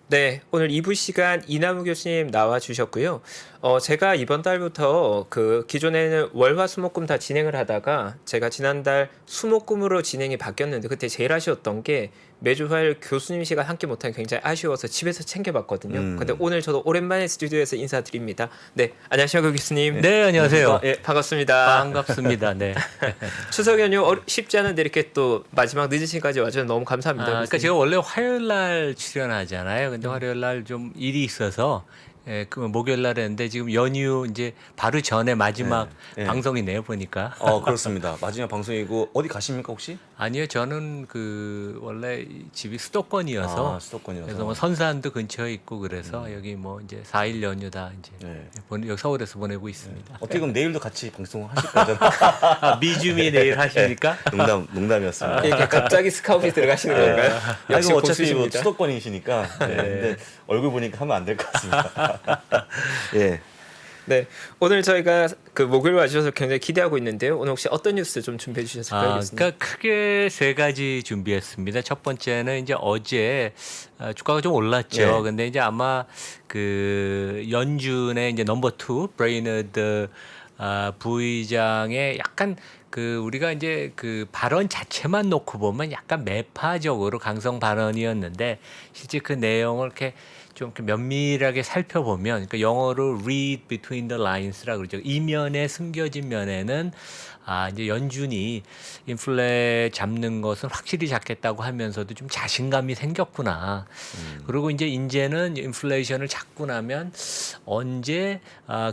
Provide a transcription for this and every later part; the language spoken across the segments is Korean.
네, 오늘 2부 시간 이남우 교수님 나와 주셨고요. 제가 이번 달부터 그 기존에는 월화 수목금 다 진행을 하다가 제가 지난달 수목금으로 진행이 바뀌었는데 그때 제일 아쉬웠던 게 매주 화요일 교수님 시간 함께 못하는 게 굉장히 아쉬워서 집에서 챙겨봤거든요. 근데 오늘 저도 오랜만에 스튜디오에서 인사드립니다. 네, 안녕하십니까 교수님. 네, 안녕하세요. 예, 반갑습니다. 반갑습니다. 네. 추석 연휴 쉽지 않은데 이렇게 또 마지막 늦은 시간까지 와주셔서 너무 감사합니다. 그러니까 교수님. 제가 원래 화요일 날 출연하잖아요. 근데 화요일 날 좀 일이 있어서 그 목요일 날 했는데 지금 연휴 이제 바로 전에 마지막 네. 방송이네요, 보니까. 그렇습니다. 마지막 방송이고 어디 가십니까 혹시? 아니요, 저는 그 원래 집이 수도권이어서 수도권이어서. 그래서 뭐 선산도 근처에 있고 그래서 여기 뭐 이제 4일 연휴다 이제 네. 여기 서울에서 보내고 있습니다. 어떻게 그럼 내일도 같이 방송하실 거잖아요. 미주미 내일 하십니까? 농담이었습니다. 이렇게 갑자기 스카웃이 들어가시는 건가요? 역시 아이고, 어차피 뭐 복수십니다. 수도권이시니까. 네. 근데 얼굴 보니까 하면 안 될 것 같습니다. 예. 네, 오늘 저희가 그 목요일 와주셔서 굉장히 기대하고 있는데요. 오늘 혹시 어떤 뉴스 좀 준비해 주셨을까요, 교수님? 그러니까 크게 세 가지 준비했습니다. 첫 번째는 이제 어제 주가가 좀 올랐죠. 네. 근데 이제 아마 그 연준의 이제 넘버 투 브레이너드 부의장의 약간 그 우리가 이제 그 발언 자체만 놓고 보면 약간 매파적으로 강성 발언이었는데 실제 그 내용을 이렇게 좀 이렇게 면밀하게 살펴보면 그러니까 영어로 read between the lines라고 그러죠. 이면에 숨겨진 면에는 이제 연준이 인플레 잡는 것은 확실히 잡겠다고 하면서도 좀 자신감이 생겼구나. 그리고 이제는 인플레이션을 잡고 나면 언제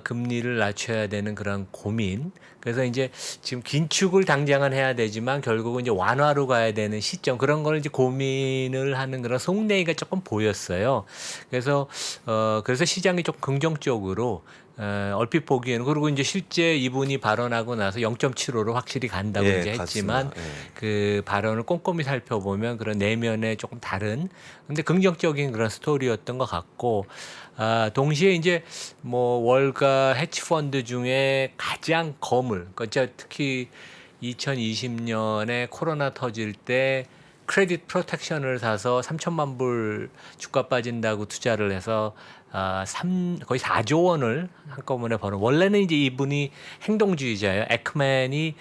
금리를 낮춰야 되는 그런 고민. 그래서 이제 지금 긴축을 당장은 해야 되지만 결국은 이제 완화로 가야 되는 시점 그런 걸 이제 고민을 하는 그런 속내가 조금 보였어요. 그래서 시장이 좀 긍정적으로 얼핏 보기에는 그리고 이제 실제 이분이 발언하고 나서 0.75로 확실히 간다고 예, 이제 했지만 같습니다. 예. 그 발언을 꼼꼼히 살펴보면 그런 내면에 조금 다른 근데 긍정적인 그런 스토리였던 것 같고 동시에 이제 뭐 월가 헤지 펀드 중에 가장 그러니까 특히 2020년에 코로나 터질 때 크레딧 프로텍션을 사서 3천만 불 주가 빠진다고 투자를 해서 거의 4조 원을 한꺼번에 버는 원래는 이제 이분이 행동주의자예요. 에크맨이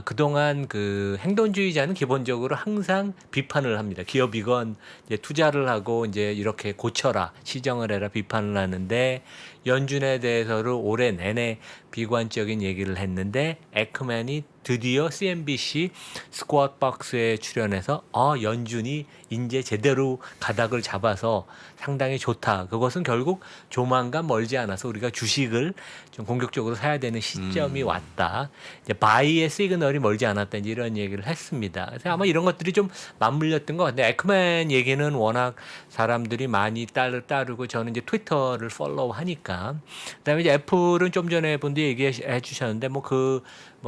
그동안 그 행동주의자는 기본적으로 항상 비판을 합니다. 기업이건 이제 투자를 하고 이제 이렇게 고쳐라, 시정을 해라 비판을 하는데 연준에 대해서는 올해 내내 비관적인 얘기를 했는데 에크맨이 드디어 CNBC 스쿼트 박스에 출연해서 연준이 이제 제대로 가닥을 잡아서 상당히 좋다. 그것은 결국 조만간 멀지 않아서 우리가 주식을 좀 공격적으로 사야 되는 시점이 왔다. 이제 바이의 시그널이 멀지 않았다. 이제 이런 얘기를 했습니다. 그래서 아마 이런 것들이 좀 맞물렸던 것 같은데 에크맨 얘기는 워낙 사람들이 많이 따르고 저는 이제 트위터를 팔로우 하니까 그다음에 이제 애플은 좀 전에 분도 얘기해 주셨는데 뭐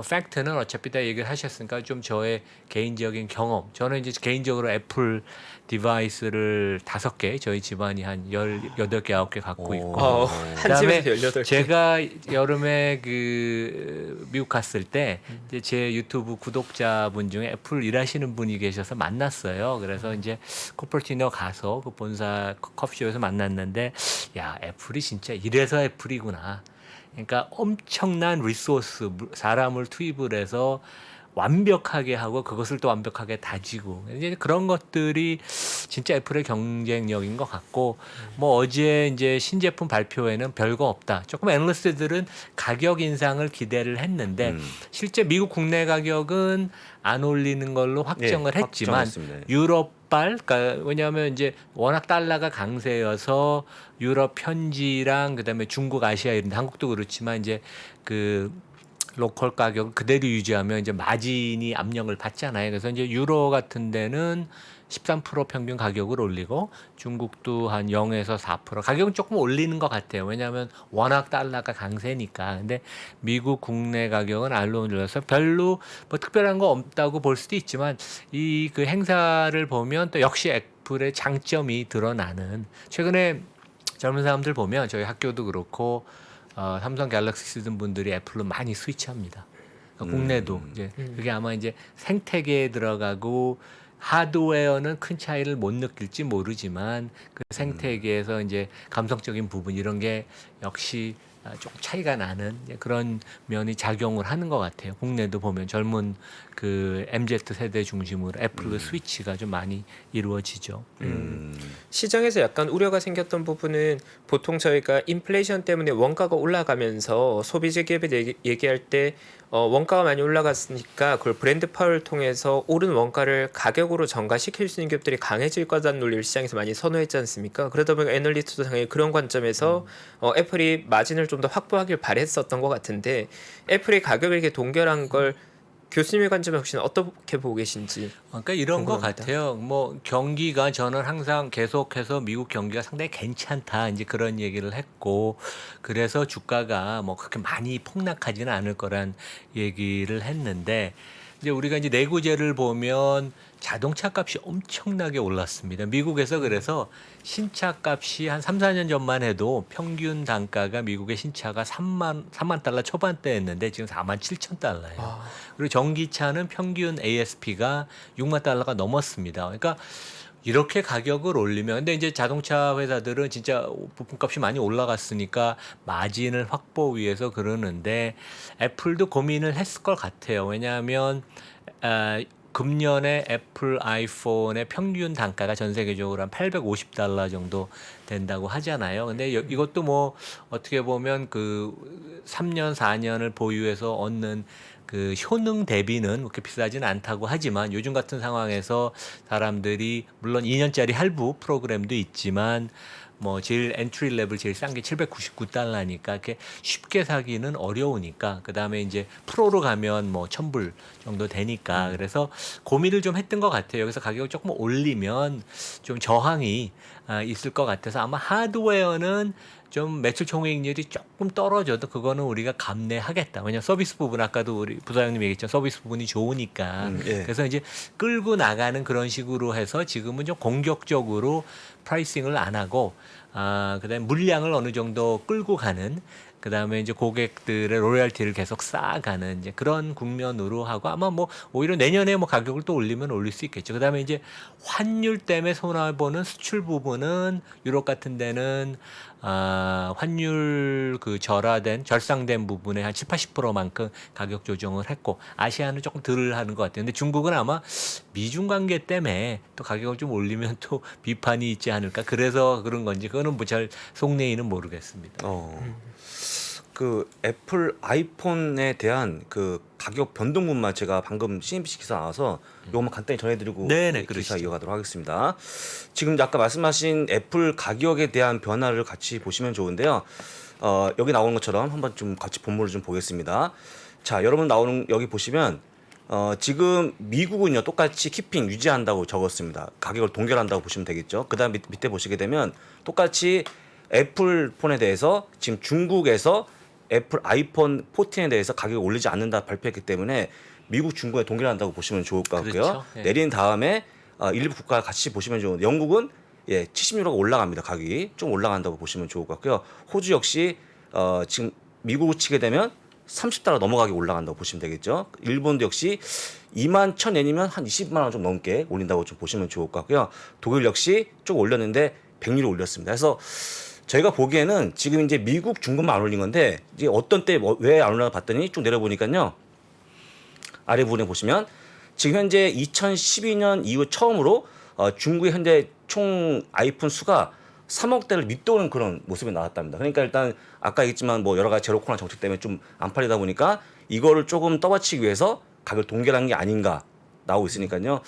팩트는 어차피 다 얘기를 하셨으니까 좀 저의 개인적인 경험. 저는 이제 개인적으로 애플 디바이스를 5개, 저희 집안이 한 18개, 9개 갖고 있고. 한 그다음에 집에서 18개. 제가 여름에 그 미국 갔을 때 이제 제 유튜브 구독자분 중에 애플 일하시는 분이 계셔서 만났어요. 그래서 이제 코퍼티너 가서 그 본사 커피숍에서 만났는데 야, 애플이 진짜 이래서 애플이구나. 그러니까 엄청난 리소스 사람을 투입을 해서 완벽하게 하고 그것을 또 완벽하게 다지고 이제 그런 것들이 진짜 애플의 경쟁력인 것 같고 뭐 어제 이제 신제품 발표에는 별거 없다. 조금 애널리스트들은 가격 인상을 기대를 했는데 실제 미국 국내 가격은 안 올리는 걸로 확정을 했지만 확정했습니다. 그러니까 왜냐하면 이제 워낙 달러가 강세여서 유럽 현지랑 그다음에 중국, 아시아 이런 데 한국도 그렇지만 이제 그 로컬 가격을 그대로 유지하면 이제 마진이 압력을 받잖아요. 그래서 이제 유로 같은 데는 13% 평균 가격을 올리고 중국도 한 0에서 4% 가격은 조금 올리는 것 같아요. 왜냐하면 워낙 달러가 강세니까. 근데 미국 국내 가격은 안 올려서 별로 뭐 특별한 거 없다고 볼 수도 있지만 이 그 행사를 보면 또 역시 애플의 장점이 드러나는 최근에 젊은 사람들 보면 저희 학교도 그렇고 삼성 갤럭시 쓰던 분들이 애플로 많이 스위치합니다. 그러니까 국내도 이제 그게 아마 이제 생태계에 들어가고 하드웨어는 큰 차이를 못 느낄지 모르지만 그 생태계에서 이제 감성적인 부분 이런 게 역시 조금 차이가 나는 그런 면이 작용을 하는 것 같아요. 국내도 보면 젊은 그 MZ 세대 중심으로 애플 스위치가 좀 많이 이루어지죠. 시장에서 약간 우려가 생겼던 부분은 보통 저희가 인플레이션 때문에 원가가 올라가면서 소비재 기업에 얘기할 때 원가가 많이 올라갔으니까 그걸 브랜드 파워를 통해서 오른 원가를 가격으로 전가시킬 수 있는 기업들이 강해질 거다는 논리를 시장에서 많이 선호했지 않습니까? 그러다 보니까 애널리스트도 당연히 그런 관점에서 애플이 마진을 좀 더 확보하길 바랬었던 것 같은데 애플이 가격을 이렇게 동결한 걸 교수님의 관점에 혹시 어떻게 보고 계신지. 그러니까 이런 것 궁금합니다. 같아요. 뭐 경기가 저는 항상 계속해서 미국 경기가 상당히 괜찮다 이제 그런 얘기를 했고 그래서 주가가 뭐 그렇게 많이 폭락하지는 않을 거란 얘기를 했는데 이제 우리가 이제 내구재를 보면 자동차 값이 엄청나게 올랐습니다. 미국에서 그래서 신차 값이 한 3, 4년 전만 해도 평균 단가가 미국의 신차가 3만 달러 초반대였는데 지금 4만 7천 달러예요. 그리고 전기차는 평균 ASP가 6만 달러가 넘었습니다. 그러니까 이렇게 가격을 올리면 근데 이제 자동차 회사들은 진짜 부품값이 많이 올라갔으니까 마진을 확보 위해서 그러는데 애플도 고민을 했을 것 같아요. 왜냐하면 금년에 애플 아이폰의 평균 단가가 전 세계적으로 한 850달러 정도 된다고 하잖아요. 근데 이것도 뭐 어떻게 보면 그 3년, 4년을 보유해서 얻는 그 효능 대비는 그렇게 비싸지는 않다고 하지만 요즘 같은 상황에서 사람들이 물론 2년짜리 할부 프로그램도 있지만 뭐 제일 엔트리 레벨 제일 싼 게 799달러니까 이렇게 쉽게 사기는 어려우니까 그다음에 이제 프로로 가면 뭐 1,000불 정도 되니까 그래서 고민을 좀 했던 것 같아요. 그래서 가격을 조금 올리면 좀 저항이 있을 것 같아서 아마 하드웨어는 좀 매출 총이익률이 조금 떨어져도 그거는 우리가 감내하겠다. 왜냐하면 서비스 부분 아까도 우리 부사장님 얘기했죠. 서비스 부분이 좋으니까. 예. 그래서 이제 끌고 나가는 그런 식으로 해서 지금은 좀 공격적으로 프라이싱을 안 하고 그다음에 물량을 어느 정도 끌고 가는 그다음에 이제 고객들의 로열티를 계속 쌓아가는 이제 그런 국면으로 하고 아마 뭐 오히려 내년에 뭐 가격을 또 올리면 올릴 수 있겠죠. 그다음에 이제 환율 때문에 손해 보는 수출 부분은 유럽 같은 데는 환율 그 절상된 부분에 한 7, 80%만큼 가격 조정을 했고 아시아는 조금 덜 하는 것 같아요. 근데 중국은 아마 미중 관계 때문에 또 가격을 좀 올리면 또 비판이 있지 않을까. 그래서 그런 건지 그거는 뭐 잘 속내인은 모르겠습니다. 그 애플 아이폰에 대한 그 가격 변동분만 제가 방금 CNBC 기사 나와서 요것만 간단히 전해드리고 네네, 기사 그러시죠. 이어가도록 하겠습니다. 지금 아까 말씀하신 애플 가격에 대한 변화를 같이 보시면 좋은데요. 여기 나오는 것처럼 한번 좀 같이 본문을 좀 보겠습니다. 자, 여러분 나오는 여기 보시면 지금 미국은요 똑같이 키핑 유지한다고 적었습니다. 가격을 동결한다고 보시면 되겠죠. 그다음 밑에 보시게 되면 똑같이 애플 폰에 대해서 지금 중국에서 애플 아이폰 14에 대해서 가격을 올리지 않는다 발표했기 때문에 미국, 중국에 동결한다고 보시면 좋을 것 같고요. 그렇죠. 예. 내린 다음에 일부 국가 같이 보시면 좋은 영국은 70유로가 올라갑니다. 가격이 좀 올라간다고 보시면 좋을 것 같고요. 호주 역시 지금 미국을 치게 되면 30달러 넘어가게 올라간다고 보시면 되겠죠. 일본도 역시 21,000엔이면 한 20만 원 좀 넘게 올린다고 좀 보시면 좋을 것 같고요. 독일 역시 좀 올렸는데 100유로 올렸습니다. 그래서 저희가 보기에는 지금 이제 미국, 중국만 안 올린 건데 이제 어떤 때 왜 안 올라가 봤더니 쭉 내려보니까요. 아래 부분에 보시면 지금 현재 2012년 이후 처음으로 중국의 현재 총 아이폰 수가 3억 대를 밑도는 그런 모습이 나왔답니다. 그러니까 일단 아까 얘기했지만 뭐 여러 가지 제로 코로나 정책 때문에 좀 안 팔리다 보니까 이거를 조금 떠받치기 위해서 가격을 동결한 게 아닌가 나오고 있으니까요.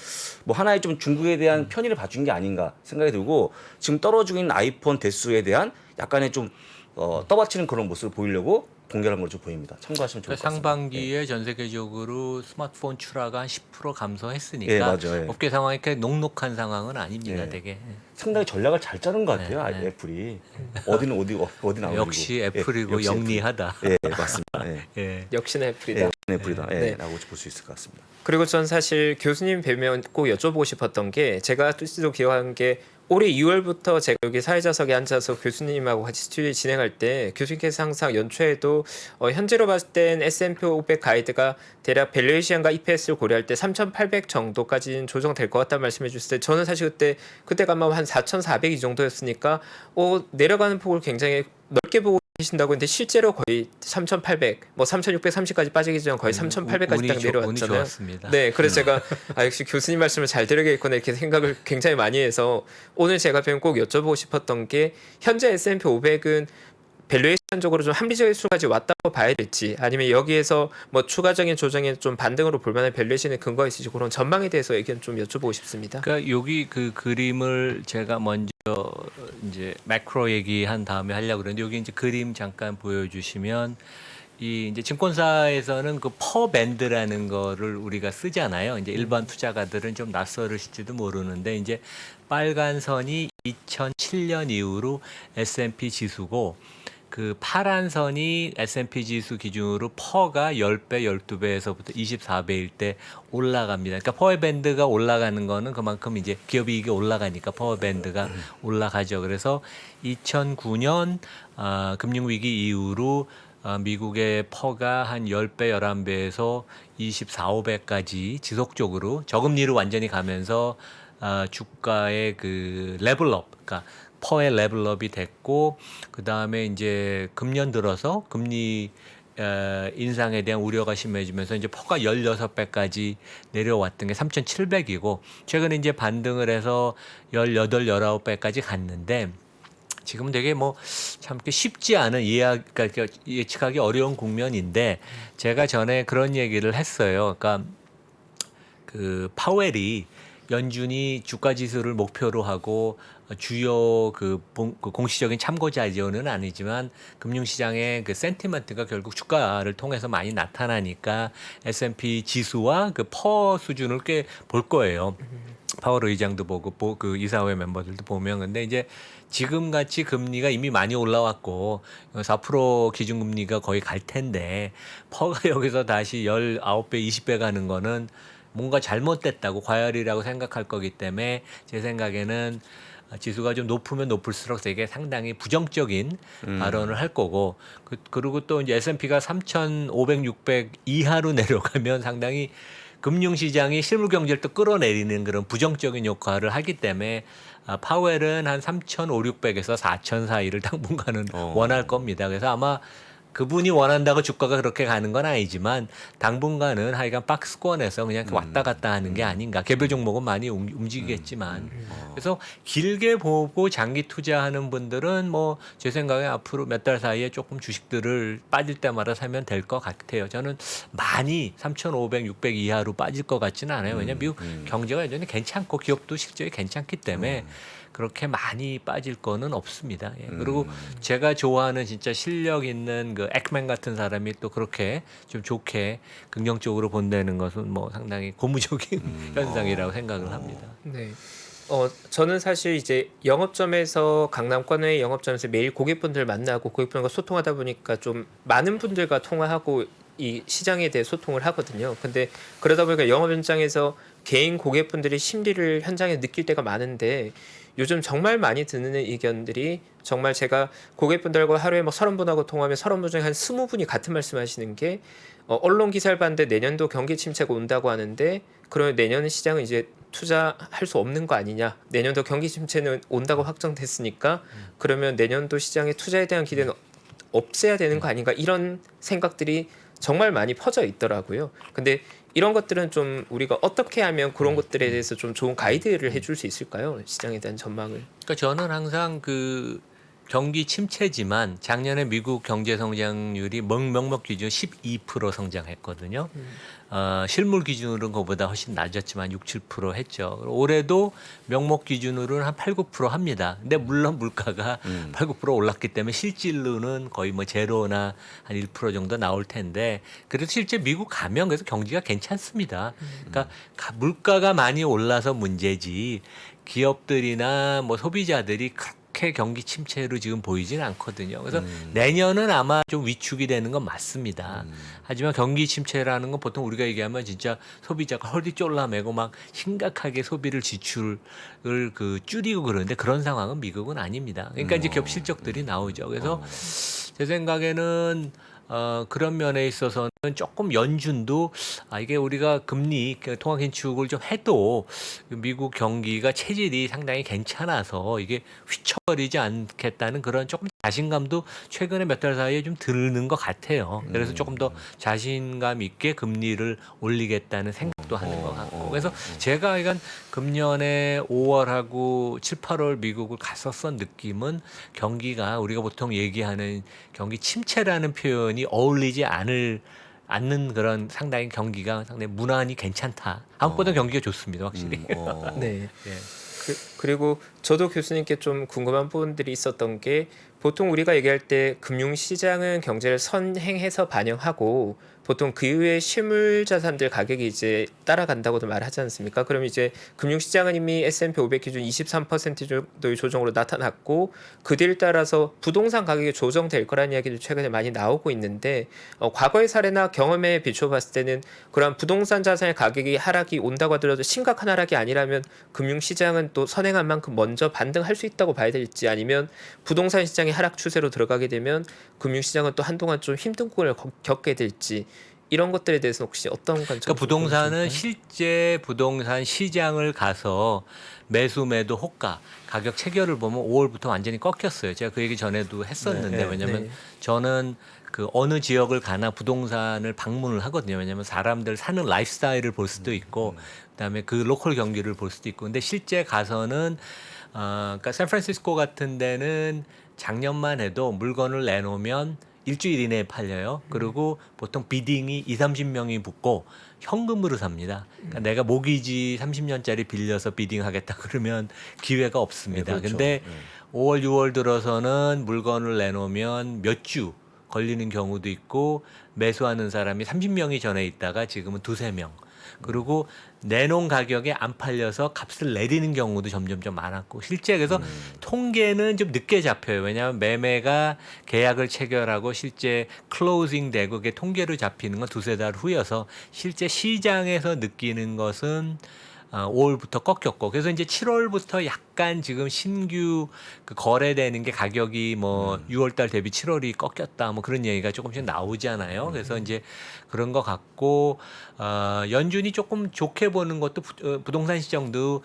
뭐 하나의 좀 중국에 대한 편의를 봐준 게 아닌가 생각이 들고 지금 떨어지고 있는 아이폰 대수에 대한 약간의 좀 떠받치는 그런 모습을 보이려고 동결한 걸로 좀 보입니다. 참고하시면 좋을 것 같습니다. 상반기에 전 세계적으로 스마트폰 출하가 한 10% 감소했으니까 예, 맞아요. 예. 업계 상황이 그렇게 녹록한 상황은 아닙니다. 예. 되게. 상당히 전략을 잘 짜는 것 같아요. 네. 애플이 어디는 어디 나오고 역시 애플이고 역시 영리하다. 애플. 예, 맞습니다. 예. 예. 역시나 애플이다. 애플이다. 예, 네. 라고 볼 수 있을 것 같습니다. 그리고 전 사실 교수님 뵈면 꼭 여쭤보고 싶었던 게 제가 또 기억하는 게 올해 2월부터 제가 여기 사회자석에 앉아서 교수님하고 같이 스튜디오 진행할 때 교수님께서 항상 연초에도 현재로 봤을 땐 S&P 500 가이드가 대략 밸류에이션과 EPS를 고려할 때 3,800 정도까지는 조정될 것 같다는 말씀해 주셨을 때 저는 사실 그때가 아마 한 4,400 이 정도였으니까 내려가는 폭을 굉장히 넓게 보고 계신다고 했는데 실제로 거의 3,800, 뭐 3,630까지 빠지기 전 거의 3,800까지 딱 운이 내려왔잖아요. 좋았습니다. 네, 그래서 제가 역시 교수님 말씀을 잘 들으겠구나 이렇게 생각을 굉장히 많이 해서 오늘 제가 꼭 여쭤보고 싶었던 게 현재 S&P 500은 밸류에이션적으로 좀 합리적인 수까지 왔다고 봐야 될지 아니면 여기에서 뭐 추가적인 조정에 좀 반등으로 볼 만한 밸류에이션의 근거가 있을지 그런 전망에 대해서 의견 좀 여쭤보고 싶습니다. 그러니까 여기 그 그림을 제가 먼저 이제 매크로 얘기한 다음에 하려고 그러는데 여기 이제 그림 잠깐 보여주시면 이 이제 증권사에서는 그 퍼 밴드라는 거를 우리가 쓰잖아요. 이제 일반 투자가들은 좀 낯설으실지도 모르는데 이제 빨간 선이 2007년 이후로 S&P 지수고 그 파란 선이 S&P 지수 기준으로 퍼가 10배, 12배에서부터 24배일 때 올라갑니다. 그러니까 퍼 밴드가 올라가는 거는 그만큼 이제 기업 이익이 올라가니까 퍼 밴드가 올라가죠. 그래서 2009년 금융위기 이후로 미국의 퍼가 한 10배, 11배에서 24, 5배까지 지속적으로 저금리로 완전히 가면서 주가의 그 레벨업, 그러니까 퍼의 레벨업이 됐고 그 다음에 이제 금년 들어서 금리 인상에 대한 우려가 심해지면서 이제 퍼가 16배까지 내려왔던 게 3,700이고 최근에 이제 반등을 해서 18, 19배까지 갔는데 지금 되게 뭐 참 쉽지 않은 그러니까 예측하기 어려운 국면인데 제가 전에 그런 얘기를 했어요. 그러니까 그 파웰이 연준이 주가 지수를 목표로 하고 주요 그 공식적인 참고 자료는 아니지만 금융시장의 그 센티먼트가 결국 주가를 통해서 많이 나타나니까 S&P 지수와 그 퍼 수준을 꽤 볼 거예요. 파월 의장도 보고 그 이사회 멤버들도 보면 근데 이제 지금 같이 금리가 이미 많이 올라왔고 4% 기준금리가 거의 갈 텐데 퍼가 여기서 다시 19배, 20배 가는 거는 뭔가 잘못됐다고 과열이라고 생각할 거기 때문에 제 생각에는 지수가 좀 높으면 높을수록 되게 상당히 부정적인 발언을 할 거고 그리고 또 이제 S&P가 3,500, 600 이하로 내려가면 상당히 금융시장이 실물 경제를 또 끌어내리는 그런 부정적인 역할을 하기 때문에 파웰은 한 3,500, 600에서 4,000 사이를 당분간은 원할 겁니다. 그래서 아마 그분이 원한다고 주가가 그렇게 가는 건 아니지만 당분간은 하여간 박스권에서 그냥 왔다 갔다 하는 게 아닌가. 개별 종목은 많이 움직이겠지만. 그래서 길게 보고 장기 투자하는 분들은 뭐 제 생각에 앞으로 몇 달 사이에 조금 주식들을 빠질 때마다 사면 될 것 같아요. 저는 많이 3,500, 600 이하로 빠질 것 같지는 않아요. 왜냐하면 미국 경제가 여전히 괜찮고 기업도 실적이 괜찮기 때문에 그렇게 많이 빠질 거는 없습니다. 예. 그리고 제가 좋아하는 진짜 실력 있는 그 액맨 같은 사람이 또 그렇게 좀 좋게 긍정적으로 본다는 것은 뭐 상당히 고무적인 현상이라고 생각을 합니다. 네. 저는 사실 이제 영업점에서 강남권의 영업점에서 매일 고객분들 만나고 고객분들과 소통하다 보니까 좀 많은 분들과 통화하고 이 시장에 대해 소통을 하거든요. 근데 그러다 보니까 영업 현장에서 개인 고객분들이 심리를 현장에 느낄 때가 많은데 요즘 정말 많이 듣는 의견들이 정말 제가 고객분들과 하루에 뭐 30분하고 통화하면 30분 중에 한 20분이 같은 말씀하시는 게 언론 기사를 봤는데 내년도 경기 침체가 온다고 하는데 그러면 내년 시장은 이제 투자할 수 없는 거 아니냐. 내년도 경기 침체는 온다고 확정됐으니까 그러면 내년도 시장에 투자에 대한 기대는 없애야 되는 거 아닌가 이런 생각들이 정말 많이 퍼져 있더라고요. 근데 이런 것들은 좀 우리가 어떻게 하면 그런 것들에 대해서 좀 좋은 가이드를 해줄 수 있을까요? 시장에 대한 전망을. 그러니까 저는 항상 그 경기 침체지만 작년에 미국 경제 성장률이 명목 기준 12% 성장했거든요. 실물 기준으로는 그보다 훨씬 낮았지만 6, 7% 했죠. 올해도 명목 기준으로는 한 8, 9% 합니다. 근데 물론 물가가 8, 9% 올랐기 때문에 실질로는 거의 뭐 제로나 한 1% 정도 나올 텐데 그래도 실제 미국 가면 그래서 경기가 괜찮습니다. 그러니까 물가가 많이 올라서 문제지 기업들이나 뭐 소비자들이 그렇게 경기 침체로 지금 보이지는 않거든요. 그래서 내년은 아마 좀 위축이 되는 건 맞습니다. 하지만 경기 침체라는 건 보통 우리가 얘기하면 진짜 소비자가 헐리 쫄라매고 막 심각하게 소비를 지출을 그 줄이고 그러는데 그런 상황은 미국은 아닙니다. 그러니까 이제 기업 실적들이 나오죠. 그래서 제 생각에는 그런 면에 있어서는 조금 연준도 이게 우리가 금리 통화 긴축을 좀 해도 미국 경기가 체질이 상당히 괜찮아서 이게 휘쳐버리지 않겠다는 그런 조금 자신감도 최근에 몇 달 사이에 좀 드는 것 같아요. 그래서 조금 더 자신감 있게 금리를 올리겠다는 생각도 하는 것 같고. 그래서 제가 이건 금년에 5월하고 7, 8월 미국을 갔었던 느낌은 경기가 우리가 보통 얘기하는 경기 침체라는 표현이 어울리지 않는 그런 상당히 경기가 상당히 무난히 괜찮다. 한국보다 경기가 좋습니다, 확실히. 네. 예. 그리고 저도 교수님께 좀 궁금한 부분들이 있었던 게 보통 우리가 얘기할 때 금융시장은 경제를 선행해서 반영하고 보통 그 이후에 실물 자산들 가격이 이제 따라간다고도 말하지 않습니까? 그럼 이제 금융시장은 이미 S&P 500 기준 23% 정도의 조정으로 나타났고 그 뒤를 따라서 부동산 가격이 조정될 거라는 이야기도 최근에 많이 나오고 있는데 과거의 사례나 경험에 비춰봤을 때는 그런 부동산 자산의 가격이 하락이 온다고 하더라도 심각한 하락이 아니라면 금융시장은 또 선행한 만큼 먼저 반등할 수 있다고 봐야 될지 아니면 부동산 시장이 하락 추세로 들어가게 되면 금융시장은 또 한동안 좀 힘든 꼴을 겪게 될지 이런 것들에 대해서 혹시 어떤 관점? 그러니까 부동산은 실제 부동산 시장을 가서 매수 매도 호가 가격 체결을 보면 5월부터 완전히 꺾였어요. 제가 그 얘기 전에도 했었는데 왜냐하면 저는 그 어느 지역을 가나 부동산을 방문을 하거든요. 왜냐하면 사람들 사는 라이프스타일을 볼 수도 있고 그다음에 그 로컬 경기를 볼 수도 있고 근데 실제 가서는 그러니까 샌프란시스코 같은 데는 작년만 해도 물건을 내놓으면 일주일 이내에 팔려요. 그리고 보통 비딩이 2-30명이 붙고 현금으로 삽니다. 그러니까 내가 모기지 30년짜리 빌려서 비딩하겠다 그러면 기회가 없습니다. 네, 그렇죠. 근데 5월, 6월 들어서는 물건을 내놓으면 몇 주 걸리는 경우도 있고 매수하는 사람이 30명이 전에 있다가 지금은 2-3명. 그리고 내놓은 가격에 안 팔려서 값을 내리는 경우도 점점 좀 많았고 실제 그래서 통계는 좀 늦게 잡혀요. 왜냐하면 매매가 계약을 체결하고 실제 클로징 되고 그게 통계로 잡히는 건 2-3달 후여서 실제 시장에서 느끼는 것은 5월부터 꺾였고 그래서 이제 7월부터 약간 지금 신규 그 거래되는 게 가격이 뭐 6월달 대비 7월이 꺾였다 뭐 그런 얘기가 조금씩 나오잖아요. 그래서 이제 그런 것 같고 연준이 조금 좋게 보는 것도 부동산 시장도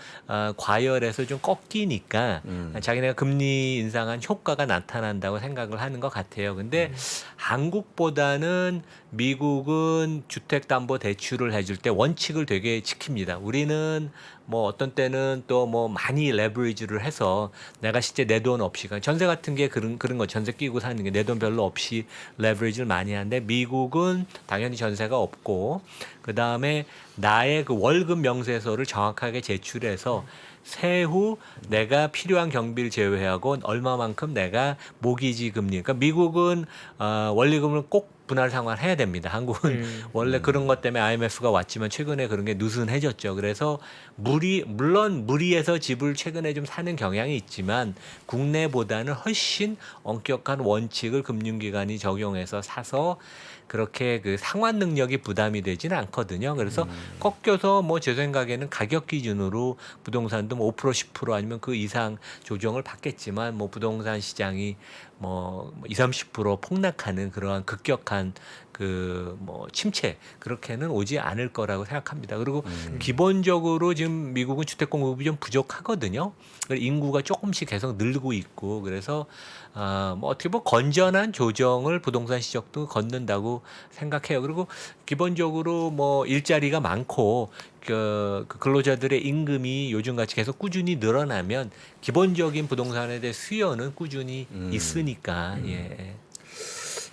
과열해서 좀 꺾이니까 자기네가 금리 인상한 효과가 나타난다고 생각을 하는 것 같아요. 근데 한국보다는 미국은 주택담보대출을 해줄 때 원칙을 되게 지킵니다. 우리는 뭐 어떤 때는 또 뭐 많이 레버리지를 해서 내가 실제 내 돈 없이 전세 같은 게 그런 거 전세 끼고 사는 게 내 돈 별로 없이 레버리지를 많이 하는데 미국은 당연히 전세가 없고 그 다음에 나의 그 월급 명세서를 정확하게 제출해서 세후 내가 필요한 경비를 제외하고 얼마만큼 내가 모기지 금리. 그러니까 미국은 원리금을 꼭 분할 상환해야 됩니다. 한국은 원래 그런 것 때문에 IMF가 왔지만 최근에 그런 게 느슨해졌죠. 그래서 물론 무리해서 집을 최근에 좀 사는 경향이 있지만 국내보다는 훨씬 엄격한 원칙을 금융기관이 적용해서 사서 그렇게 그 상환 능력이 부담이 되지는 않거든요. 그래서 꺾여서 뭐 제 생각에는 가격 기준으로 부동산도 뭐 5% 10% 아니면 그 이상 조정을 받겠지만 뭐 부동산 시장이 뭐 20-30% 폭락하는 그러한 급격한 그 뭐 침체 그렇게는 오지 않을 거라고 생각합니다. 그리고 기본적으로 지금 미국은 주택 공급이 좀 부족하거든요. 인구가 조금씩 계속 늘고 있고 그래서 뭐 어떻게 보면 건전한 조정을 부동산 시장도 걷는다고 생각해요. 그리고 기본적으로 뭐 일자리가 많고 그 근로자들의 임금이 요즘같이 계속 꾸준히 늘어나면 기본적인 부동산에 대해 수요는 꾸준히 있으니까 예.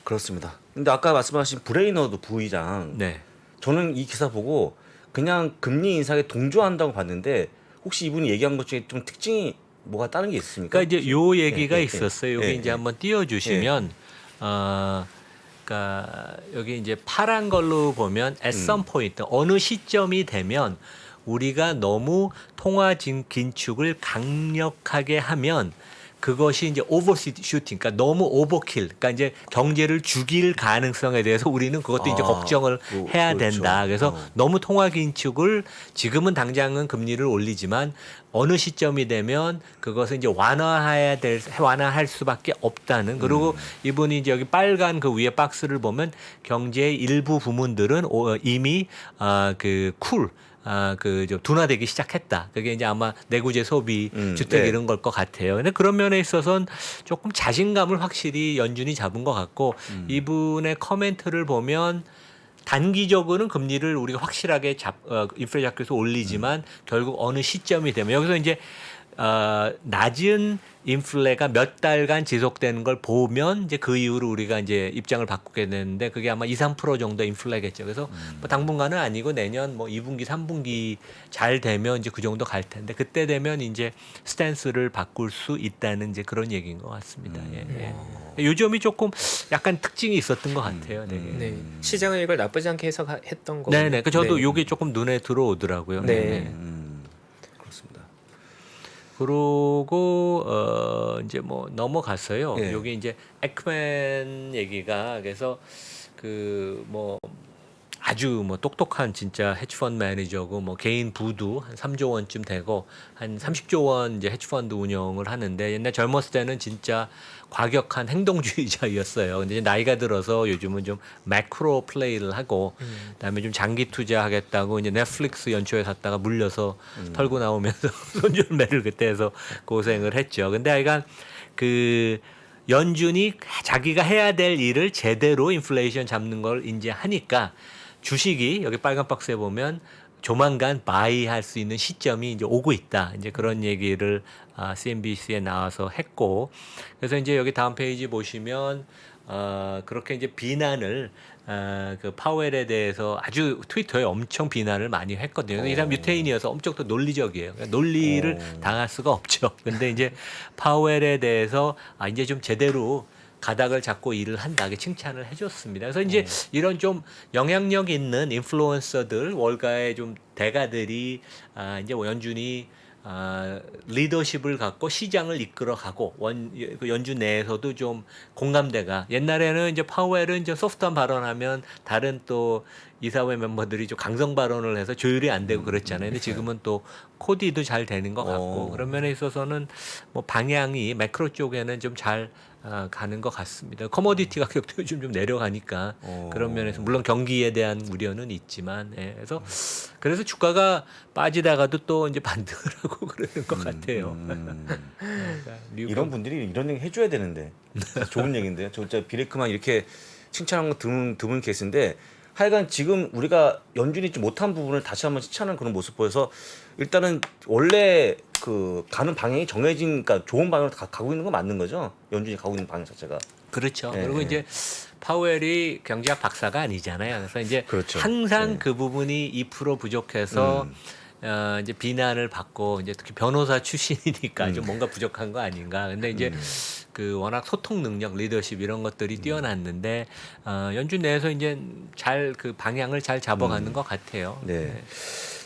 그렇습니다. 근데 아까 말씀하신 브레이너드 부의장, 네. 저는 이 기사 보고 그냥 금리 인상에 동조한다고 봤는데 혹시 이분이 얘기한 것 중에 좀 특징이 뭐가 다른 게 있습니까? 그러니까 이제 요 얘기가 예, 있었어요. 여기 예, 이제 예. 한번 띄워주시면 그러니까 여기 이제 파란 걸로 보면 at some point 어느 시점이 되면 우리가 너무 통화 긴축을 강력하게 하면 그것이 이제 오버슈팅, 그러니까 너무 오버킬, 그러니까 이제 경제를 죽일 가능성에 대해서 우리는 그것도 이제 걱정을 해야 그렇죠. 된다. 그래서 너무 통화 긴축을 지금은 당장은 금리를 올리지만 어느 시점이 되면 그것을 이제 완화할 수밖에 없다는. 그리고 이분이 이제 여기 빨간 그 위에 박스를 보면 경제의 일부 부문들은 이미 좀 둔화되기 시작했다. 그게 이제 아마 내구재 소비, 주택 네. 이런 걸 것 같아요. 근데 그런 면에 있어서는 조금 자신감을 확실히 연준이 잡은 것 같고 이분의 커멘트를 보면 단기적으로는 금리를 우리가 확실하게 인플레 잡혀서 올리지만 결국 어느 시점이 되면 여기서 이제 낮은 인플레가 몇 달간 지속되는 걸 보면 이제 그 이후로 우리가 이제 입장을 바꾸게 되는데 그게 아마 2~3% 정도 인플레겠죠. 그래서 뭐 당분간은 아니고 내년 뭐 2분기, 3분기 잘 되면 이제 그 정도 갈 텐데 그때 되면 이제 스탠스를 바꿀 수 있다는 이제 그런 얘기인 것 같습니다. 예. 요점이 조금 약간 특징이 있었던 것 같아요. 네. 네. 시장은 이걸 나쁘지 않게 해석했던 거. 네네. 그 저도 요게 조금 눈에 들어오더라고요. 네. 그렇습니다. 그러고 이제 뭐 넘어갔어요. 예. 여기 이제 에크맨 얘기가 그래서 그 뭐 아주 뭐 똑똑한 진짜 헤지펀드 매니저고 뭐 개인 부도 한 3조 원쯤 되고 한 30조 원 이제 헤지펀드 운영을 하는데 옛날 젊었을 때는 진짜 과격한 행동주의자였어요. 근데 이제 나이가 들어서 요즘은 좀 매크로 플레이를 하고 그다음에 좀 장기 투자하겠다고 이제 넷플릭스 연초에 샀다가 물려서 털고 나오면서 손절매를 그때 해서 고생을 했죠. 근데 하여간 그 연준이 자기가 해야 될 일을 제대로 인플레이션 잡는 걸 이제 하니까 주식이 여기 빨간 박스에 보면 조만간 바이할 수 있는 시점이 이제 오고 있다. 이제 그런 얘기를 CNBC에 나와서 했고, 그래서 이제 여기 다음 페이지 보시면 그렇게 이제 비난을 그 파웰에 대해서 아주 트위터에 엄청 비난을 많이 했거든요. 이 사람 유태인이어서 엄청 또 논리적이에요. 그러니까 논리를 당할 수가 없죠. 근데 이제 파웰에 대해서 이제 좀 제대로 가닥을 잡고 일을 한다. 이렇게 칭찬을 해줬습니다. 그래서 이제 이런 좀 영향력 있는 인플루언서들, 월가의 좀 대가들이 이제 연준이 리더십을 갖고 시장을 이끌어가고 그 연준 내에서도 좀 공감대가 옛날에는 이제 파웰은 이제 소프트한 발언하면 다른 또 이사회 멤버들이 좀 강성 발언을 해서 조율이 안 되고 그랬잖아요. 근데 지금은 또 코디도 잘 되는 것 같고 그런 면에 있어서는 뭐 방향이 매크로 쪽에는 좀 잘 가는 것 같습니다. 커머디티 가격도 요즘 좀 내려가니까 그런 면에서 물론 경기에 대한 우려는 있지만 그래서 주가가 빠지다가도 또 이제 반등을 하고 그러는 것 같아요. 그러니까 이런 분들이 이런 얘기 해줘야 되는데 좋은 얘기인데요. 저 진짜 비레크만 이렇게 칭찬한 거 드문 케이스인데 하여간 지금 우리가 연준이 좀 못한 부분을 다시 한번 칭찬하는 그런 모습 보여서 일단은 원래 그 가는 방향이 정해진 그러니까 좋은 방향으로 가고 있는 건 맞는 거죠. 연준이 가고 있는 방향 자체가. 그렇죠. 네. 그리고 이제 파웰이 경제학 박사가 아니잖아요. 그래서 이제 그렇죠. 항상 네. 그 부분이 2% 부족해서 이제 비난을 받고 이제 특히 변호사 출신이니까 좀 뭔가 부족한 거 아닌가. 근데 이제 그 워낙 소통 능력, 리더십 이런 것들이 뛰어났는데 연준 내에서 이제 잘 그 방향을 잘 잡아가는 것 같아요. 네.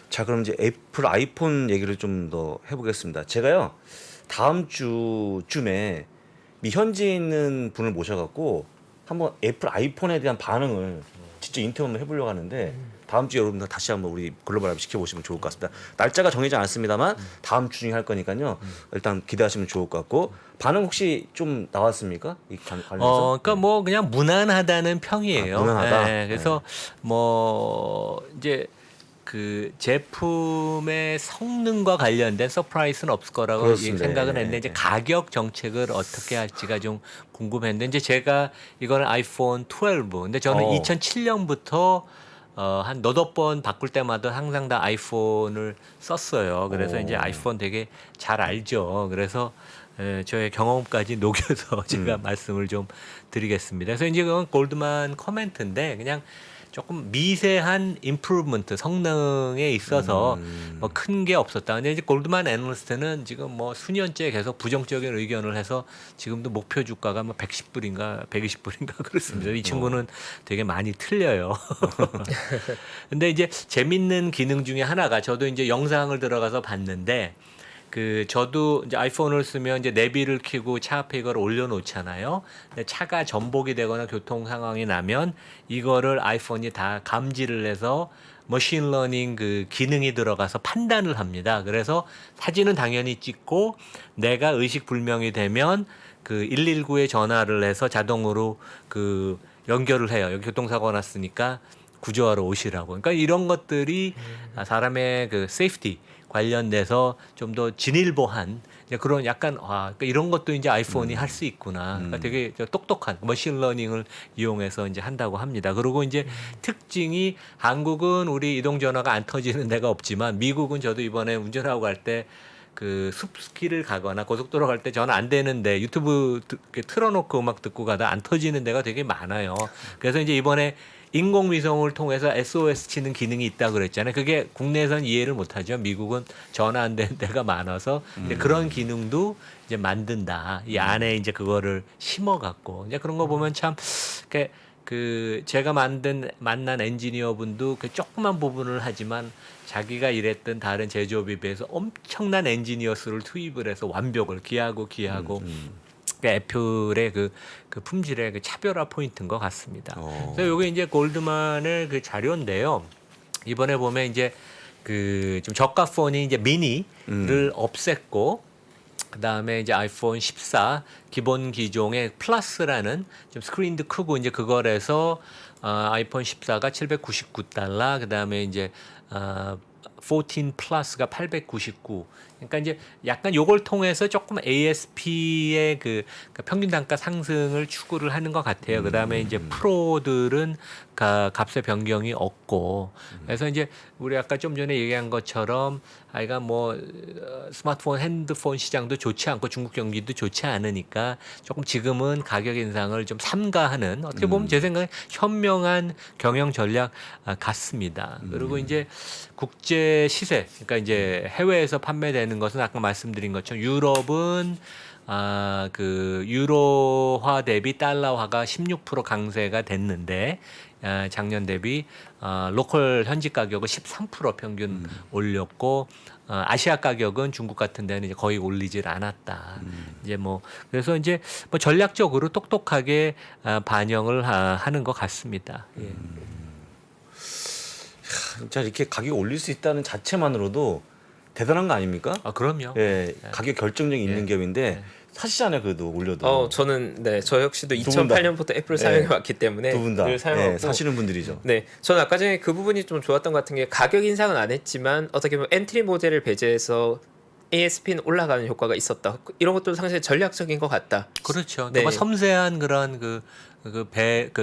자 그럼 이제 애플 아이폰 얘기를 좀 더 해보겠습니다. 제가요 다음 주쯤에 미 현지에 있는 분을 모셔갖고 한번 애플 아이폰에 대한 반응을 직접 인터뷰를 해보려고 하는데 다음 주에 여러분들 다시 한번 우리 글로벌 라이브 지켜보시면 좋을 것 같습니다. 날짜가 정해지 않았습니다만 다음 주 중에 할 거니까요. 일단 기대하시면 좋을 것 같고 반응 혹시 좀 나왔습니까? 이 관련해서? 그러니까 뭐 그냥 무난하다는 평이에요. 무난하다. 네, 그래서 뭐 이제 그 제품의 성능과 관련된 서프라이즈는 없을 거라고 그렇습니다. 생각은 예, 했는데 이제 예. 가격 정책을 어떻게 할지가 좀 궁금했는데 이제 제가 이거는 아이폰 12. 근데 저는 2007년부터 한 너댓 번 바꿀 때마다 항상 다 아이폰을 썼어요. 그래서 이제 아이폰 되게 잘 알죠. 그래서 저의 경험까지 녹여서 제가 말씀을 좀 드리겠습니다. 그래서 이제 그건 골드만 코멘트인데 그냥 조금 미세한 임프루먼트 성능에 있어서 뭐 큰 게 없었다. 근데 이제 골드만 애널리스트는 지금 뭐 수년째 계속 부정적인 의견을 해서 지금도 목표 주가가 뭐 110불인가 120불인가 그렇습니다. 이 친구는 되게 많이 틀려요. 근데 이제 재밌는 기능 중에 하나가 저도 이제 영상을 들어가서 봤는데 그 저도 이제 아이폰을 쓰면 이제 내비를 켜고 차 앞에 이걸 올려놓잖아요. 근데 차가 전복이 되거나 교통 상황이 나면 이거를 아이폰이 다 감지를 해서 머신러닝 그 기능이 들어가서 판단을 합니다. 그래서 사진은 당연히 찍고 내가 의식 불명이 되면 그 119에 전화를 해서 자동으로 그 연결을 해요. 여기 교통사고가 났으니까 구조하러 오시라고. 그러니까 이런 것들이 사람의 그 세이프티 관련돼서 좀 더 진일보한 이제 그런 약간 그러니까 이런 것도 이제 아이폰이 할 수 있구나. 그러니까 되게 똑똑한 머신러닝을 이용해서 이제 한다고 합니다. 그리고 이제 특징이 한국은 우리 이동전화가 안 터지는 데가 없지만 미국은 저도 이번에 운전하고 갈 때 그 숲길을 가거나 고속도로 갈 때 전화 안 되는데 유튜브 이렇게 틀어놓고 음악 듣고 가다 안 터지는 데가 되게 많아요. 그래서 이제 이번에 인공위성을 통해서 SOS 치는 기능이 있다고 그랬잖아요. 그게 국내에선 이해를 못하죠. 미국은 전화 안 되는 데가 많아서 이제 그런 기능도 이제 만든다. 이 안에 이제 그거를 심어갖고 이제 그런 거 보면 참 그 제가 만난 엔지니어분도 그 조그만 부분을 하지만 자기가 일했던 다른 제조업에 비해서 엄청난 엔지니어 수를 투입을 해서 완벽을 기하고 그 애플의 그 품질의 그 차별화 포인트인 것 같습니다. 그래서 이게 이제 골드만의 그 자료인데요. 이번에 보면 이제 그 좀 저가 폰이 이제 미니를 없앴고 그다음에 이제 아이폰 14 기본 기종의 플러스라는 좀 스크린도 크고 이제 그걸 해서 아이폰 14가 $799, 그다음에 이제 14 플러스가 899. 그러니까 이제 약간 요걸 통해서 조금 ASP의 그 평균 단가 상승을 추구를 하는 것 같아요. 그다음에 이제 프로들은 값의 변경이 없고, 그래서 이제 우리 아까 좀 전에 얘기한 것처럼 아이가 뭐 스마트폰, 핸드폰 시장도 좋지 않고 중국 경기도 좋지 않으니까 조금 지금은 가격 인상을 좀 삼가하는 어떻게 보면 제 생각에 현명한 경영 전략 같습니다. 그리고 이제 국제 시세, 그러니까 이제 해외에서 판매되는 것은 아까 말씀드린 것처럼 유럽은 그 유로화 대비 달러화가 16% 강세가 됐는데 작년 대비 로컬 현지 가격을 13% 평균 올렸고 아시아 가격은 중국 같은 데는 이제 거의 올리질 않았다. 이제 뭐 그래서 이제 뭐 전략적으로 똑똑하게 반영을 하는 것 같습니다. 예. 진짜 이렇게 가격 올릴 수 있다는 자체만으로도 대단한 거 아닙니까? 그럼요. 예, 가격 결정력이 있는 기업인데 사시잖아요, 그래도 올려도. 저는 저 역시도 두분 다. 2008년부터 애플을 사용해 왔기 때문에 두 분 다 늘 사용하고 사시는 분들이죠. 네, 저는 아까 전에 그 부분이 좀 좋았던 것 같은 게 가격 인상은 안 했지만 어떻게 보면 엔트리 모델을 배제해서 ASP는 올라가는 효과가 있었다. 이런 것도 상당히 전략적인 것 같다. 그렇죠. 네. 정말 섬세한 그런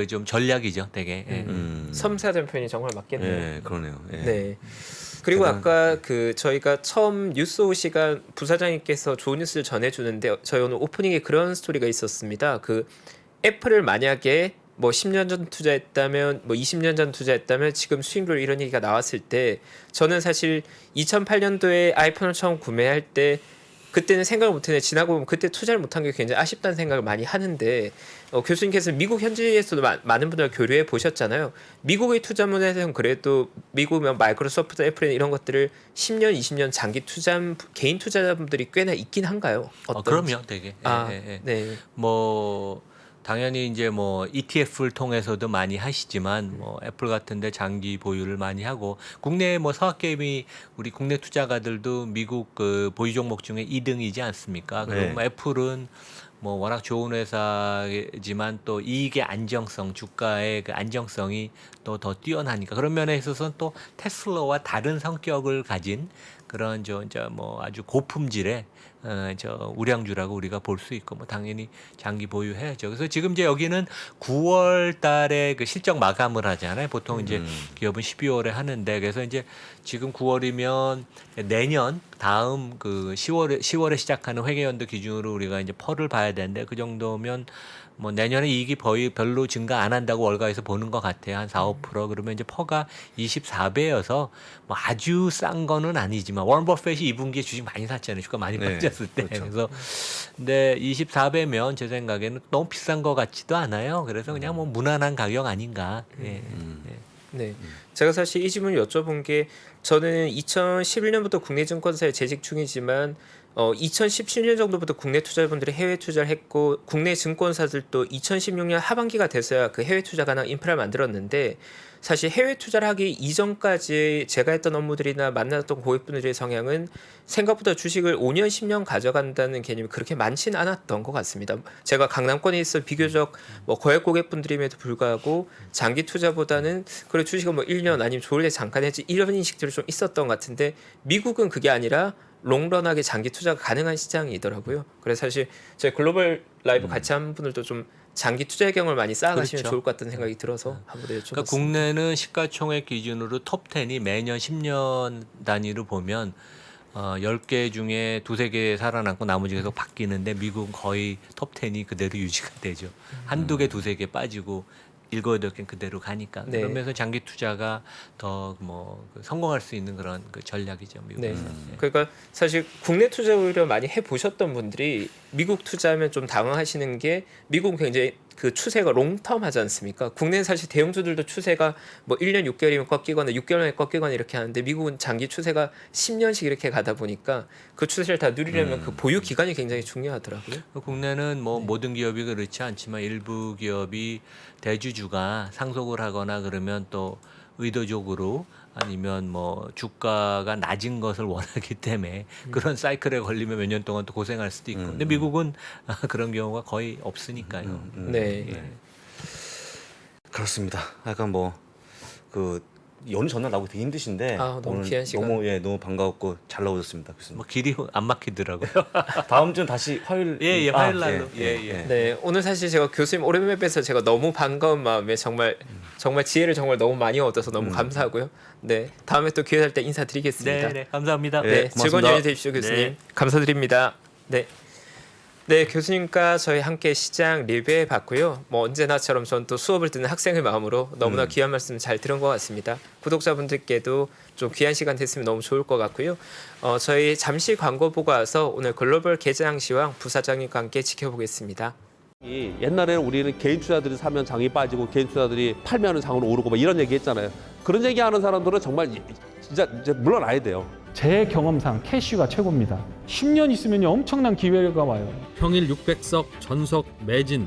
좀 전략이죠, 되게. 예. 섬세하다는 표현이 정말 맞겠네요. 예, 그러네요. 예. 네. 그리고 아까 그 저희가 처음 뉴스 오 시간 부사장님께서 좋은 뉴스를 전해주는데 저희 오늘 오프닝에 그런 스토리가 있었습니다. 그 애플을 만약에 뭐 10년 전 투자했다면 뭐 20년 전 투자했다면 지금 수익률 이런 얘기가 나왔을 때 저는 사실 2008년도에 아이폰을 처음 구매할 때 그때는 생각을 못했는데 지나고 보면 그때 투자를 못한 게 굉장히 아쉽다는 생각을 많이 하는데 교수님께서 미국 현지에서도 많은 분들 교류해 보셨잖아요. 미국의 투자 문화에서는 그래도 미국이면 마이크로소프트, 애플 이런 것들을 10년, 20년 장기 개인 투자자분들이 꽤나 있긴 한가요? 그럼요, 되게. 예. 네. 뭐 당연히 이제 뭐 ETF를 통해서도 많이 하시지만 뭐 애플 같은데 장기 보유를 많이 하고 국내 뭐 서학개미 우리 국내 투자가들도 미국 그 보유 종목 중에 2등이지 않습니까? 그리고 네. 뭐 애플은 뭐 워낙 좋은 회사지만 또 이익의 안정성, 주가의 그 안정성이 또 더 뛰어나니까 그런 면에 있어서는 또 테슬라와 다른 성격을 가진 그런 뭐 아주 고품질의 저 우량주라고 우리가 볼 수 있고 뭐 당연히 장기 보유해야죠. 그래서 지금 이제 여기는 9월 달에 그 실적 마감을 하잖아요. 보통 이제 기업은 12월에 하는데 그래서 이제 지금 9월이면 내년 다음 그 10월에 시작하는 회계연도 기준으로 우리가 이제 펄을 봐야 되는데 그 정도면 뭐 내년에 이익이 별로 증가 안 한다고 월가에서 보는 것 같아요. 한 4~5%. 그러면 이제 퍼가 24배여서 뭐 아주 싼 거는 아니지만 워런 버핏이 2분기에 주식 많이 샀잖아요. 주가 많이 네, 빠졌을 때. 그렇죠. 그래서 근데 24배면 제 생각에는 너무 비싼 거 같지도 않아요. 그래서 그냥 뭐 무난한 가격 아닌가. 예. 예. 네. 제가 사실 이 질문을 여쭤본 게 저는 2011년부터 국내 증권사에 재직 중이지만 2017년 정도부터 국내 투자자분들이 해외 투자를 했고 국내 증권사들도 2016년 하반기가 돼서야 그 해외 투자 가능 인프라를 만들었는데 사실 해외 투자를 하기 이전까지 제가 했던 업무들이나 만났던 고객분들의 성향은 생각보다 주식을 5년, 10년 가져간다는 개념이 그렇게 많지는 않았던 것 같습니다. 제가 강남권에 있어 비교적 거액 고객분들임에도 불구하고 장기 투자보다는 그래 주식은 1년 아니면 좋을 때 잠깐 했지 이런 인식들이 좀 있었던 것 같은데 미국은 그게 아니라 롱런하게 장기 투자가 가능한 시장이더라고요. 그래서 사실 저희 글로벌 라이브 같이 한 분들도 좀 장기 투자의 경험을 많이 쌓아가시면 그렇죠. 좋을 것 같다는 생각이 들어서 한번 여쭤봤습니다. 그러니까 국내는 시가총액 기준으로 톱 10이 매년 10년 단위로 보면 10개 중에 2-3개 살아남고 나머지 계속 바뀌는데 미국은 거의 톱 10이 그대로 유지가 되죠. 한두 개, 2-3개 빠지고 7-8개 그대로 가니까 네. 그러면서 장기 투자가 더 성공할 수 있는 그런 그 전략이죠. 네. 미국은. 그러니까 사실 국내 투자 오히려 많이 해보셨던 분들이 미국 투자하면 좀 당황하시는 게 미국은 굉장히 그 추세가 롱텀 하지 않습니까? 국내는 사실 대형주들도 추세가 1년 6개월이면 꺾이거나 6개월 만에 꺾이거나 이렇게 하는데 미국은 장기 추세가 10년씩 이렇게 가다 보니까 그 추세를 다 누리려면 그 보유 기간이 굉장히 중요하더라고요. 국내는 모든 기업이 그렇지 않지만 일부 기업이 대주주가 상속을 하거나 그러면 또 의도적으로 아니면 주가가 낮은 것을 원하기 때문에 그런 사이클에 걸리면 몇 년 동안 또 고생할 수도 있고. 근데 미국은 그런 경우가 거의 없으니까요. 네. 예. 그렇습니다. 약간 그 연휴 전날 나오기 되게 힘드신데 너무 오늘 귀한 시간. 너무 반가웠고 잘 나오셨습니다, 교수님. 길이 안 막히더라고요. 다음 주는 다시 화요일. 예, 화요일 날로. 예. 네, 오늘 사실 제가 교수님 오랜만에 뵈서 제가 너무 반가운 마음에 정말 지혜를 정말 너무 많이 얻어서 너무 감사하고요. 네, 다음에 또 기회 될 때 인사드리겠습니다. 네, 감사합니다. 네, 고맙습니다. 즐거운 연휴 되십시오, 교수님. 네. 감사드립니다. 네. 네, 교수님과 저희 함께 시장 리뷰해 봤고요. 언제나처럼 전 또 수업을 듣는 학생의 마음으로 너무나 귀한 말씀 잘 들은 것 같습니다. 구독자분들께도 좀 귀한 시간 됐으면 너무 좋을 것 같고요. 저희 잠시 광고 보고 와서 오늘 글로벌 개장 시황 부사장님과 함께 지켜보겠습니다. 옛날에는 우리는 개인 투자들이 사면 장이 빠지고 개인 투자들이 팔면은 장으로 오르고 이런 얘기 했잖아요. 그런 얘기 하는 사람들은 정말 진짜 이제 물러나야 돼요. 제 경험상 캐시가 최고입니다. 10년 있으면 엄청난 기회가 와요. 평일 600석 전석 매진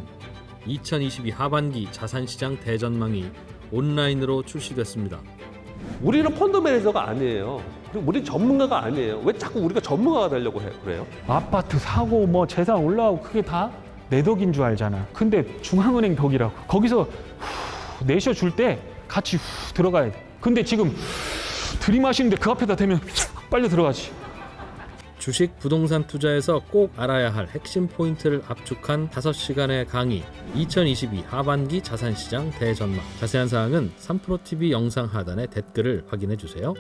2022 하반기 자산시장 대전망이 온라인으로 출시됐습니다. 우리는 펀드 매니저가 아니에요. 그리고 우리 전문가가 아니에요. 왜 자꾸 우리가 전문가가 되려고 그래요? 아파트 사고 재산 올라가고 그게 다 내 덕인 줄 알잖아. 근데 중앙은행 덕이라고. 거기서 내셔줄 때 같이 들어가야 돼. 근데 지금 들이마시는데 그 앞에다 대면 빨리 들어가지. 주식 부동산 투자에서 꼭 알아야 할 핵심 포인트를 압축한 5시간의 강의 2022 하반기 자산시장 대전망. 자세한 사항은 3프로TV 영상 하단의 댓글을 확인해 주세요.